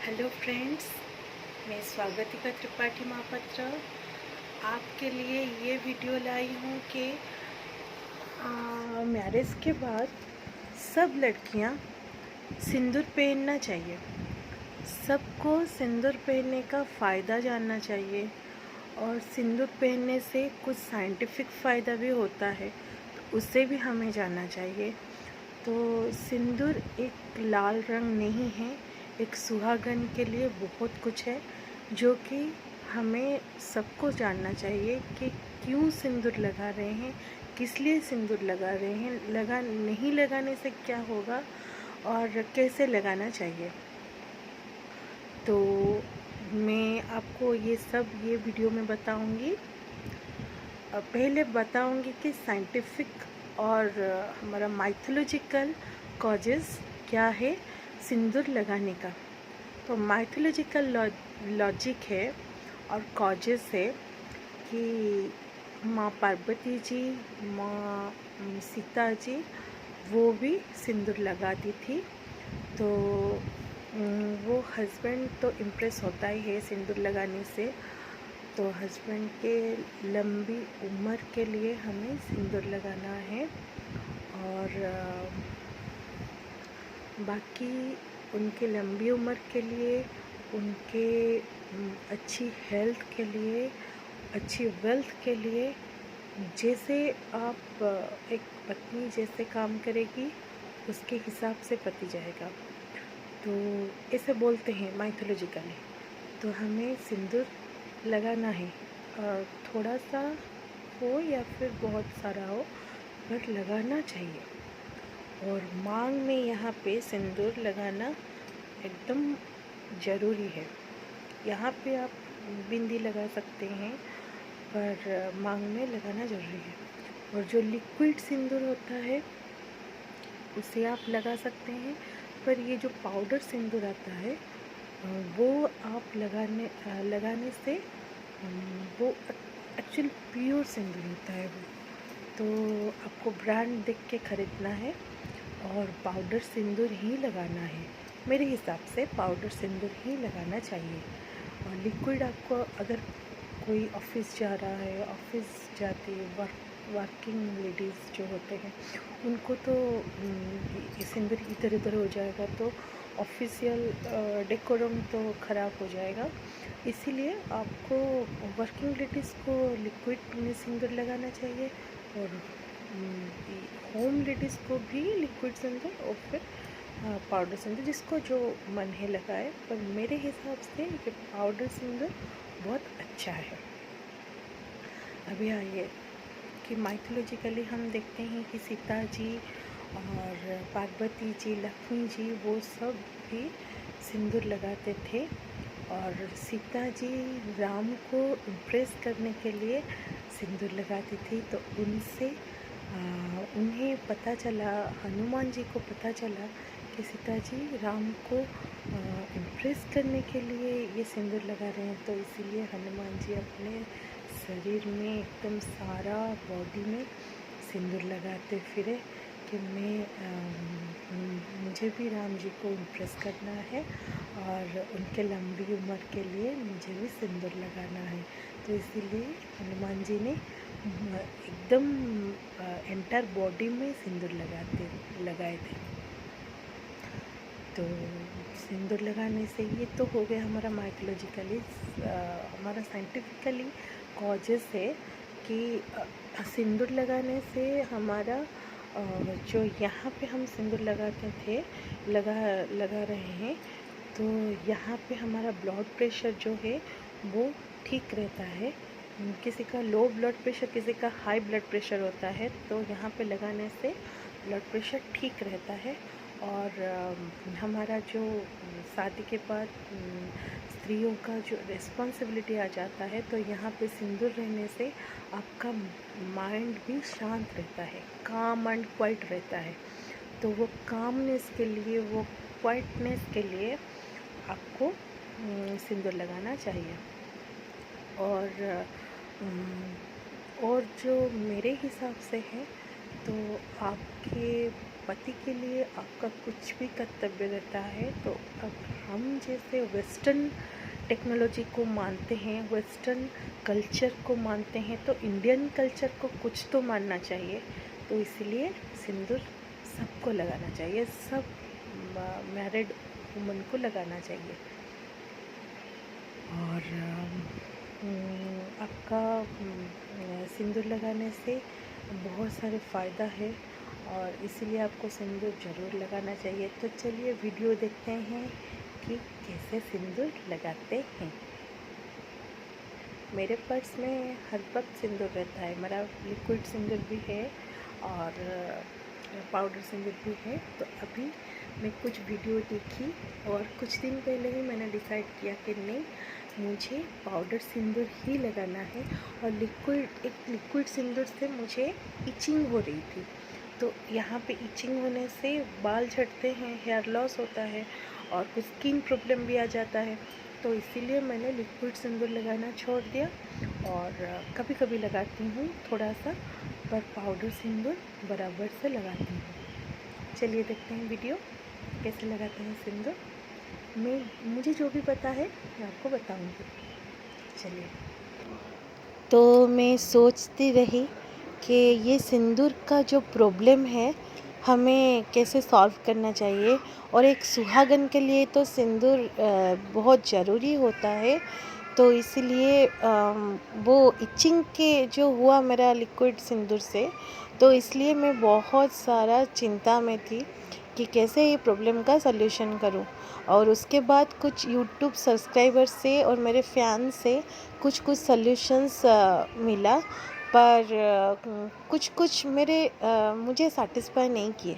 Hello friends, मैं स्वागतिका त्रिपाठी महापात्र आपके लिए ये वीडियो लाई हूँ कि मैरिज के बाद सब लड़कियाँ सिंदूर पहनना चाहिए। सबको सिंदूर पहनने का फ़ायदा जानना चाहिए और सिंदूर पहनने से कुछ साइंटिफिक फ़ायदा भी होता है, तो उसे भी हमें जानना चाहिए। तो सिंदूर एक लाल रंग नहीं है, एक सुहागन के लिए बहुत कुछ है जो कि हमें सबको जानना चाहिए कि क्यों सिंदूर लगा रहे हैं, किस लिए सिंदूर लगा रहे हैं, नहीं लगाने से क्या होगा और कैसे लगाना चाहिए। तो मैं आपको ये वीडियो में बताऊंगी। पहले बताऊंगी कि साइंटिफिक और हमारा माइथोलॉजिकल कॉजेस क्या है सिंदूर लगाने का। तो माइथोलॉजिकल लॉजिक है और कॉजेस है कि माँ पार्वती जी, माँ सीता जी वो भी सिंदूर लगाती थी। तो वो हस्बैंड तो इम्प्रेस होता ही है सिंदूर लगाने से। तो हस्बैंड के लंबी उम्र के लिए हमें सिंदूर लगाना है और बाकी उनके लंबी उम्र के लिए, उनके अच्छी हेल्थ के लिए, अच्छी वेल्थ के लिए, जैसे आप एक पत्नी जैसे काम करेगी उसके हिसाब से पति जाएगा। तो ऐसे बोलते हैं माइथोलॉजिकली। तो हमें सिंदूर लगाना है, थोड़ा सा हो या फिर बहुत सारा हो, पर लगाना चाहिए। और मांग में यहाँ पे सिंदूर लगाना एकदम ज़रूरी है। यहाँ पे आप बिंदी लगा सकते हैं, पर मांग में लगाना ज़रूरी है। और जो लिक्विड सिंदूर होता है उसे आप लगा सकते हैं, पर ये जो पाउडर सिंदूर आता है वो आप लगाने से वो एक्चुअल प्योर सिंदूर होता है वो। तो आपको ब्रांड देख के ख़रीदना है और पाउडर सिंदूर ही लगाना है। मेरे हिसाब से पाउडर सिंदूर ही लगाना चाहिए। और लिक्विड आपको, अगर कोई ऑफिस जा रहा है, ऑफिस जाती वर्किंग लेडीज़ जो होते हैं उनको तो सिंदूर इधर उधर हो जाएगा तो ऑफिशियल डेकोरम तो ख़राब हो जाएगा। इसीलिए आपको वर्किंग लेडीज़ को लिक्विड में सिंदूर लगाना चाहिए और होम लेडीज़ को भी लिक्विड सिंदूर और फिर पाउडर सिंदूर, जिसको जो मन है लगाए। पर मेरे हिसाब से ये पाउडर सिंदूर बहुत अच्छा है। अभी आइए कि माइथोलॉजिकली हम देखते हैं कि सीता जी और पार्वती जी, लक्ष्मी जी वो सब भी सिंदूर लगाते थे। और सीता जी राम को इम्प्रेस करने के लिए सिंदूर लगाती थी। तो उन्हें पता चला, हनुमान जी को पता चला कि सीता जी राम को इम्प्रेस करने के लिए ये सिंदूर लगा रहे हैं। तो इसीलिए हनुमान जी अपने शरीर में एकदम सारा बॉडी में सिंदूर लगाते फिरे कि मुझे भी राम जी को इम्प्रेस करना है और उनके लंबी उम्र के लिए मुझे भी सिंदूर लगाना है। तो इसीलिए हनुमान जी ने एकदम एंटायर बॉडी में सिंदूर लगाए थे। तो सिंदूर लगाने से ये तो हो गया हमारा माइथोलॉजिकली। हमारा साइंटिफिकली कॉजेस है कि सिंदूर लगाने से हमारा जो यहाँ पे हम सिंदूर लगाते थे, लगा रहे हैं, तो यहाँ पे हमारा ब्लड प्रेशर जो है वो ठीक रहता है। किसी का लो ब्लड प्रेशर, किसी का हाई ब्लड प्रेशर होता है, तो यहाँ पे लगाने से ब्लड प्रेशर ठीक रहता है। और हमारा जो शादी के बाद स्त्रियों का जो रिस्पॉन्सिबिलिटी आ जाता है, तो यहाँ पे सिंदूर रहने से आपका माइंड भी शांत रहता है, काम एंड क्वाइट रहता है। तो वो कामनेस के लिए, वो क्वाइटनेस के लिए आपको सिंदूर लगाना चाहिए। और जो मेरे हिसाब से है, तो आपके पति के लिए आपका कुछ भी कर्तव्य रहता है, तो अब हम जैसे वेस्टर्न टेक्नोलॉजी को मानते हैं, वेस्टर्न कल्चर को मानते हैं, तो इंडियन कल्चर को कुछ तो मानना चाहिए। तो इसलिए सिंदूर सबको लगाना चाहिए, सब मैरिड वुमन को लगाना चाहिए। और आपका सिंदूर लगाने से बहुत सारे फ़ायदा है और इसीलिए आपको सिंदूर ज़रूर लगाना चाहिए। तो चलिए वीडियो देखते हैं कि कैसे सिंदूर लगाते हैं। मेरे पर्स में हर वक्त सिंदूर रहता है, मेरा लिक्विड सिंदूर भी है और पाउडर सिंदूर भी है। तो अभी मैं कुछ वीडियो देखी और कुछ दिन पहले ही मैंने डिसाइड किया कि नहीं, मुझे पाउडर सिंदूर ही लगाना है। और लिक्विड सिंदूर से मुझे इचिंग हो रही थी, तो यहाँ पे इचिंग होने से बाल झड़ते हैं, हेयर लॉस होता है और कुछ स्किन प्रॉब्लम भी आ जाता है। तो इसीलिए मैंने लिक्विड सिंदूर लगाना छोड़ दिया और कभी कभी लगाती हूँ थोड़ा सा, पर पाउडर सिंदूर बराबर से लगाती हूँ। चलिए देखते हैं वीडियो कैसे लगाते हैं सिंदूर। मुझे जो भी पता है मैं आपको बताऊंगी। चलिए। तो मैं सोचती रही कि ये सिंदूर का जो प्रॉब्लम है हमें कैसे सॉल्व करना चाहिए, और एक सुहागन के लिए तो सिंदूर बहुत ज़रूरी होता है। तो इसीलिए वो इचिंग के जो हुआ मेरा लिक्विड सिंदूर से, तो इसलिए मैं बहुत सारा चिंता में थी कि कैसे ये प्रॉब्लम का सल्यूशन करूं। और उसके बाद कुछ यूट्यूब सब्सक्राइबर से और मेरे फैन से कुछ सल्यूशंस मिला, पर कुछ मुझे सेटिस्फाई नहीं किए।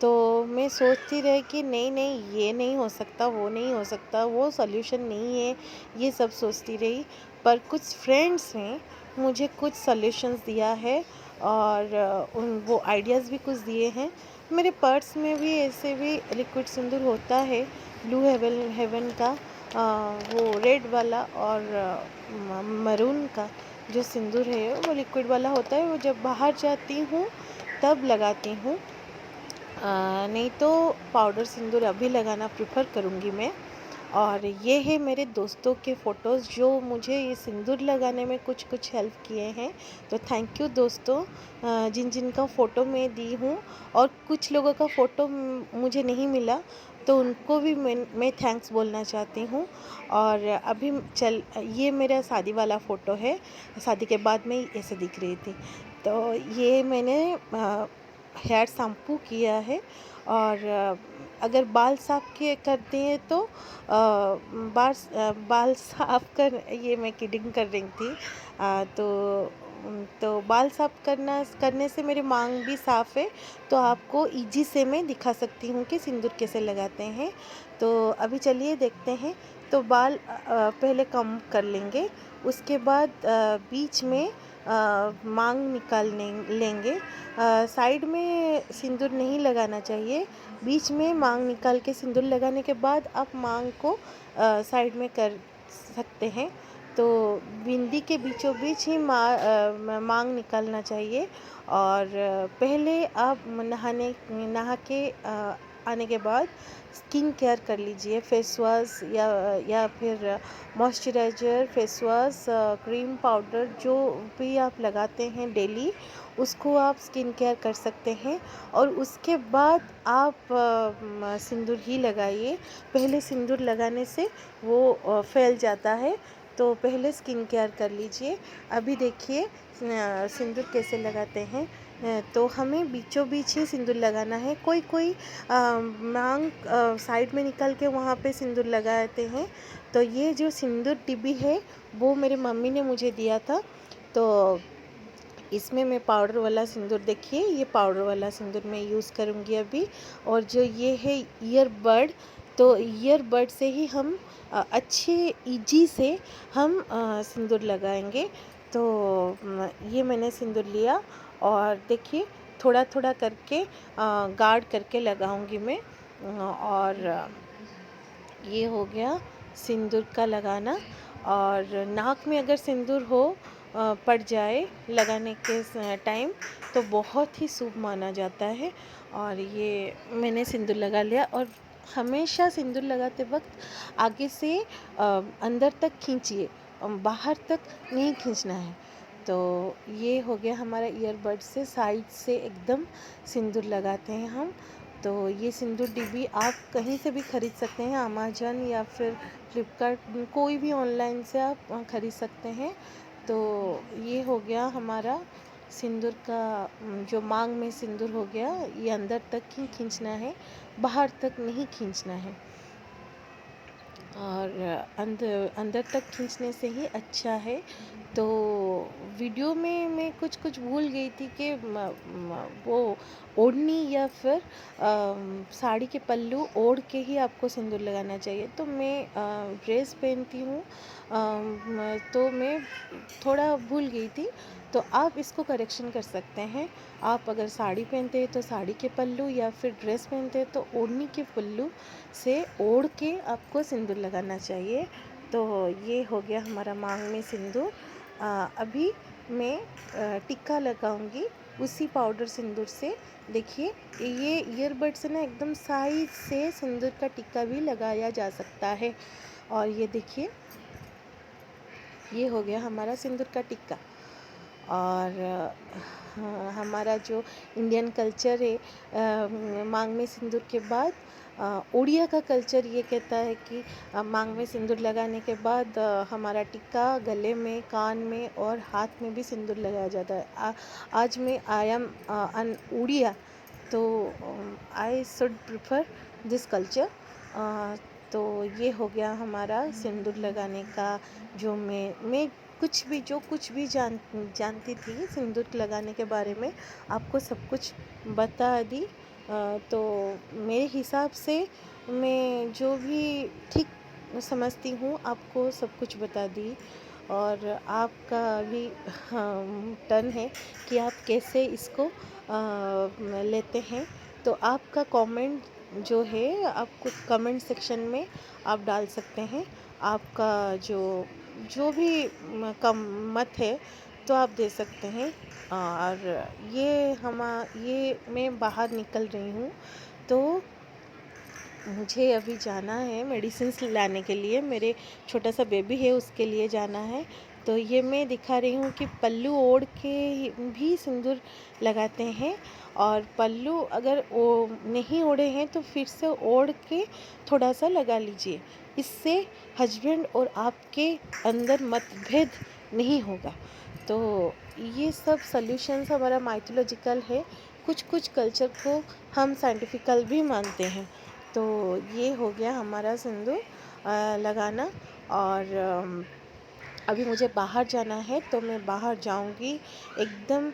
तो मैं सोचती रही कि नहीं ये नहीं हो सकता, वो नहीं हो सकता, वो सॉल्यूशन नहीं है, ये सब सोचती रही। पर कुछ फ्रेंड्स ने मुझे कुछ सॉल्यूशंस दिया है और वो आइडियाज़ भी कुछ दिए हैं। मेरे पर्स में भी ऐसे भी लिक्विड सिंदूर होता है, ब्लू हेवन का, वो रेड वाला और मरून का जो सिंदूर है वो लिक्विड वाला होता है। वो जब बाहर जाती हूँ तब लगाती हूँ, नहीं तो पाउडर सिंदूर अभी लगाना प्रेफर करूँगी मैं। और ये है मेरे दोस्तों के फ़ोटोज़ जो मुझे ये सिंदूर लगाने में कुछ हेल्प किए हैं। तो थैंक यू दोस्तों, जिन का फ़ोटो मैं दी हूँ। और कुछ लोगों का फ़ोटो मुझे नहीं मिला, तो उनको भी मैं थैंक्स बोलना चाहती हूँ। और अभी ये मेरा शादी वाला फ़ोटो है, शादी के बाद मैं ऐसे दिख रही थी। तो ये मैंने हेयर शैम्पू किया है। और अगर बाल साफ़ करते हैं तो बाल साफ़ कर, ये मैं किडिंग कर रही थी। तो बाल साफ़ करने से मेरे मांग भी साफ़ है, तो आपको इजी से मैं दिखा सकती हूँ कि सिंदूर कैसे लगाते हैं। तो अभी चलिए देखते हैं। तो बाल पहले कम कर लेंगे, उसके बाद बीच में मांग निकाल लेंगे। साइड में सिंदूर नहीं लगाना चाहिए, बीच में मांग निकाल के सिंदूर लगाने के बाद आप मांग को साइड में कर सकते हैं। तो बिंदी के बीचों बीच ही मांग निकालना चाहिए। और पहले आप नहा के आने के बाद स्किन केयर कर लीजिए, फेस वॉश या फिर moisturiser, face wash, cream, powder जो भी आप लगाते हैं डेली, उसको आप स्किन केयर कर सकते हैं। और उसके बाद आप सिंदूर ही लगाइए। पहले सिंदूर लगाने से वो फैल जाता है, तो पहले स्किन केयर कर लीजिए। अभी देखिए सिंदूर कैसे लगाते हैं। तो हमें बीचों बीच ही सिंदूर लगाना है। कोई मांग साइड में निकल के वहाँ पे सिंदूर लगाते हैं। तो ये जो सिंदूर डिब्बी है वो मेरी मम्मी ने मुझे दिया था। तो इसमें मैं पाउडर वाला सिंदूर, देखिए ये पाउडर वाला सिंदूर मैं यूज़ करूँगी अभी। और जो ये है ईयरबड, तो ईयरबड से ही हम अच्छे इजी से हम सिंदूर लगाएंगे। तो ये मैंने सिंदूर लिया और देखिए थोड़ा थोड़ा करके गार्ड करके लगाऊंगी मैं। और ये हो गया सिंदूर का लगाना। और नाक में अगर सिंदूर हो पड़ जाए लगाने के टाइम तो बहुत ही शुभ माना जाता है। और ये मैंने सिंदूर लगा लिया। और हमेशा सिंदूर लगाते वक्त आगे से अंदर तक खींचिए, बाहर तक नहीं खींचना है। तो ये हो गया हमारा ईयरबड से साइड से एकदम सिंदूर लगाते हैं हम। तो ये सिंदूर डिब्बी आप कहीं से भी ख़रीद सकते हैं, अमेजन या फिर फ्लिपकार्ट, कोई भी ऑनलाइन से आप ख़रीद सकते हैं। तो ये हो गया हमारा सिंदूर का जो मांग में सिंदूर हो गया। ये अंदर तक ही खींचना है, बाहर तक नहीं खींचना है। और अंदर अंदर तक खींचने से ही अच्छा है। तो वीडियो में मैं कुछ कुछ भूल गई थी कि वो ओढ़नी या फिर साड़ी के पल्लू ओढ़ के ही आपको सिंदूर लगाना चाहिए। तो मैं ड्रेस पहनती हूँ, तो मैं थोड़ा भूल गई थी। तो आप इसको करेक्शन कर सकते हैं। आप अगर साड़ी पहनते हैं तो साड़ी के पल्लू, या फिर ड्रेस पहनते हैं तो ओढ़नी के पल्लू से ओढ़ के आपको सिंदूर लगाना चाहिए। तो ये हो गया हमारा मांग में सिंदूर। अभी मैं टिक्का लगाऊंगी उसी पाउडर सिंदूर से। देखिए, ये ईयरबड से ना एकदम साइड से सिंदूर का टिक्का भी लगाया जा सकता है। और ये देखिए, ये हो गया हमारा सिंदूर का टिक्का। और हमारा जो इंडियन कल्चर है, मांग में सिंदूर के बाद उड़िया का कल्चर ये कहता है कि मांग में सिंदूर लगाने के बाद हमारा टिक्का गले में, कान में और हाथ में भी सिंदूर लगाया जाता है। आज मैं आई एम अन उड़िया, तो I should prefer this culture. तो ये हो गया हमारा सिंदूर लगाने का। जो मैं कुछ भी जानती थी सिंदूर लगाने के बारे में, आपको सब कुछ बता दी। तो मेरे हिसाब से मैं जो भी ठीक समझती हूँ आपको सब कुछ बता दी। और आपका भी टर्न है कि आप कैसे इसको लेते हैं। तो आपका कमेंट जो है, आपको कमेंट सेक्शन में आप डाल सकते हैं। आपका जो भी कम मत है तो आप दे सकते हैं। और ये मैं बाहर निकल रही हूँ, तो मुझे अभी जाना है मेडिसिन्स लाने के लिए। मेरे छोटा सा बेबी है, उसके लिए जाना है। तो ये मैं दिखा रही हूँ कि पल्लू ओढ़ के भी सिंदूर लगाते हैं। और पल्लू अगर नहीं ओढ़े हैं तो फिर से ओढ़ के थोड़ा सा लगा लीजिए। इससे हस्बैंड और आपके अंदर मतभेद नहीं होगा। तो ये सब सॉल्यूशंस हमारा माइथोलॉजिकल है। कुछ कुछ कल्चर को हम साइंटिफिकल भी मानते हैं। तो ये हो गया हमारा सिंदूर लगाना। और अभी मुझे बाहर जाना है, तो मैं बाहर जाऊंगी एकदम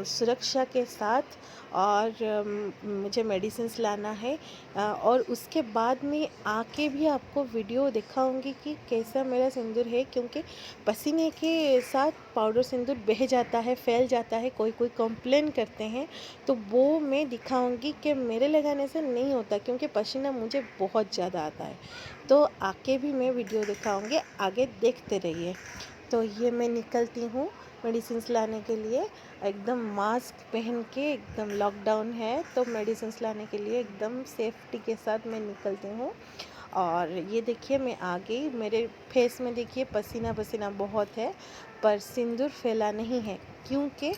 सुरक्षा के साथ। और मुझे मेडिसिन्स लाना है। और उसके बाद में आके भी आपको वीडियो दिखाऊंगी कि कैसा मेरा सिंदूर है, क्योंकि पसीने के साथ पाउडर सिंदूर बह जाता है, फैल जाता है। कोई कोई कंप्लेन करते हैं, तो वो मैं दिखाऊंगी कि मेरे लगाने से नहीं होता, क्योंकि पसीना मुझे बहुत ज़्यादा आता है। तो आके भी मैं वीडियो दिखाऊंगी, आगे देखते रहिए। तो ये मैं निकलती हूँ मेडिसिन्स लाने के लिए, एकदम मास्क पहन के। एकदम लॉकडाउन है, तो मेडिसिन्स लाने के लिए एकदम सेफ्टी के साथ मैं निकलती हूँ। और ये देखिए, मैं आ गई। मेरे फेस में देखिए पसीना पसीना बहुत है, पर सिंदूर फैला नहीं है, क्योंकि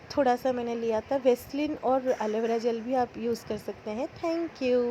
थोड़ा सा मैंने लिया था। वेस्लिन और एलोवेरा जेल भी आप यूज़ कर सकते हैं। Thank you.